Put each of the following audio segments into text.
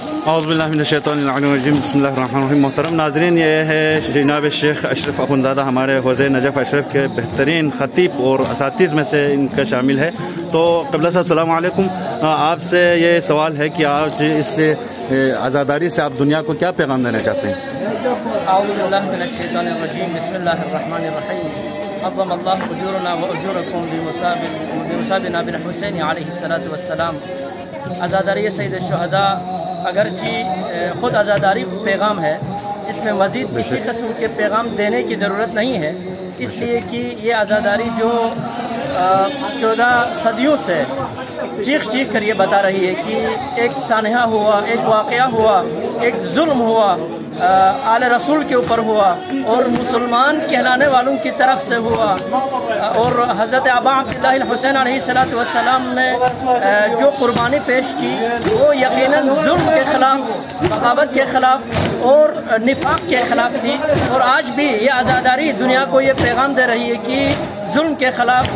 औज़ुबिल्लाहिमिनश्शैतानिर्रजीम बिस्मिल्लाहिर्रहमानिर्रहीम। मोहतरम नाज़रीन, ये है जनाब शेख अशरफ अख़ुंज़ादा, हमारे हौज़े नजफ़ अशरफ के बेहतरीन ख़तीब और असातिज़ में से इनका शामिल है। तो क़िबला साहब सलाम अलैकुम, आपसे ये सवाल है कि आज इस आज़ादारी से आप दुनिया को क्या पैगाम देना चाहते हैं? औज़ुबिल्लाहिमिनश्शैतानिर्रजीम बिस्मिल्लाहिर्रहमानिर्रहीम। अज़्ज़मल्लाहु उजूरना व उजूरकुम बिमुसाबिना बिन हुसैन अलैहिस्सलातु वस्सलाम। आज़ादारी सैयद शुहदा अगरची ख़ुद आज़ादारी पैगाम है, इसमें मज़ीद किसी किस्म के पैगाम देने की ज़रूरत नहीं है, इसलिए कि ये आज़ादारी जो 14 सदियों से चीख कर ये बता रही है कि एक सानहा हुआ, एक वाक़या हुआ, एक जुल्म हुआ, आले रसूल के ऊपर हुआ और मुसलमान कहलाने वालों की तरफ से हुआ। और हज़रत अबा अब्दुल्लाह हुसैन अलैहिस्सलातु वस्सलाम ने जो कुर्बानी पेश की वो यकीनन जुल्म के ख़िलाफ़, बग़ावत के ख़िलाफ़ और निफाक के ख़िलाफ़ थी। और आज भी ये आज़ादारी दुनिया को ये पैगाम दे रही है कि जुल्म के ख़िलाफ़,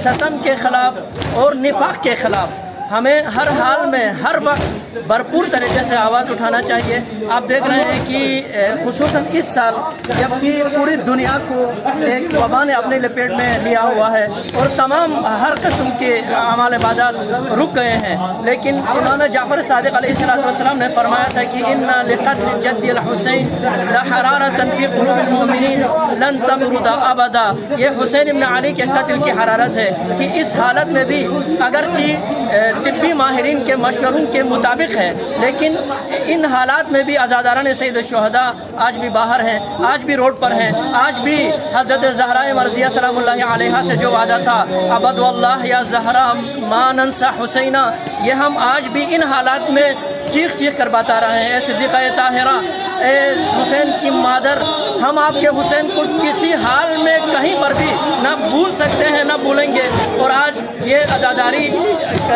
सतम के ख़िलाफ़ और निफाक के ख़िलाफ़ हमें हर हाल में, हर वक्त भरपूर तरीके से आवाज़ उठाना चाहिए। आप देख रहे हैं कि खुसूसन इस साल जबकि पूरी दुनिया को एक वबा ने अपने लपेट में लिया हुआ है और तमाम हर किस्म के अमाल इबादत रुक गए हैं, लेकिन इमाम जाफ़र सादिक़ अलैहिस्सलाम ने फरमाया था कि इन्ना लिक़त्ल जद्दिल हुसैन लहरारतन फ़ी क़ुलूबिल मुमिनीन लन तबरुदा अबदा। ये हुसैन इब्न अली के कत्ल की हरारत है कि इस हालत में भी अगरचि तिब्बी माहिरीन के मशवरों के मुताबिक है, लेकिन इन हालात में भी आज़ादारान सैयद शुहदा आज भी बाहर हैं, आज भी रोड पर हैं। आज भी हज़रत ज़हरा मर्ज़िया सलामुल्लाहि अलैहा से जो वादा था, अबद वल्लाह या ज़हरा मा नंसा हुसैना, ये हम आज भी इन हालात में चीख कर बता रहे हैं। सिद्दीक़ा ताहिरा, हुसैन की मादर, हम आपके हुसैन को किसी हाल में कहीं पर भी ना भूल सकते हैं, ना भूलेंगे। और आज ये आज़ादारी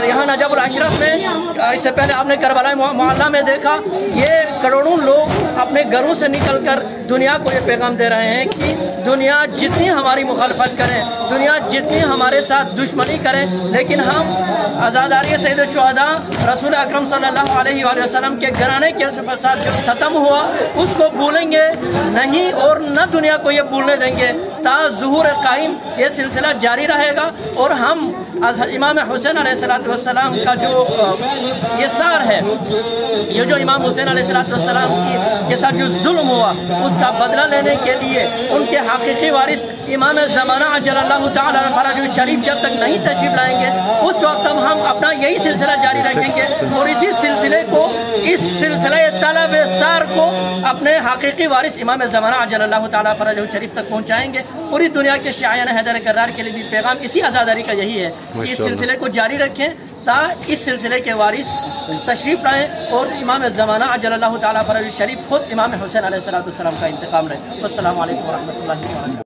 यहाँ नजफ़ अशरफ में, इससे पहले आपने करबला मोहल्ला में देखा, ये करोड़ों लोग अपने घरों से निकलकर दुनिया को ये पैगाम दे रहे हैं कि दुनिया जितनी हमारी मुखालफत करें, दुनिया जितनी हमारे साथ दुश्मनी करें, लेकिन हम आज़ादारी सैयद शुहदा रसूल अकरम सल्लल्लाहु अलैहि वसल्लम के घराने के साथ जो सतम हुआ उसको भूलेंगे नहीं और न दुनिया को ये भूलने देंगे। ता ज़ुहूर क़ाइम ये सिलसिला जारी रहेगा और हम इमाम हुसैन अलैहिस्सलातु वस्सलाम का जो ये सार है, ये जो इमाम हुसैन अलैहिस्सलातु वस्सलाम के साथ जो जुल्म हुआ उसका बदला लेने के लिए उनके हकीकी वारिस इमाम ज़माना अजलल्लाहु ताला फरजहु शरीफ जब तक नहीं तशरीफ लाएंगे उस वक्त हम अपना यही सिलसिला जारी रखेंगे और इसी सिलसिले को, इस सिलसिले तलब सार को अपने हकीकी वारिस इमाम ज़माना अजलल्लाहु ताला फरजहु शरीफ तक पहुँचाएंगे। पूरी दुनिया के शायान हैदर करार के लिए भी पैगाम इसी आज़ादारी का यही है कि इस सिलसिले को जारी रखें ता इस सिलसिले के वारिस तशरीफ लाएँ और इमाम ज़माना अजलल्लाहु ताला फरजहु शरीफ खुद इमाम हुसैन अलैहिस्सलातु वस्सलाम का इंतकाम रहे। अस्सलामु अलैकुम व रहमतुल्लाहि व बरकातहू।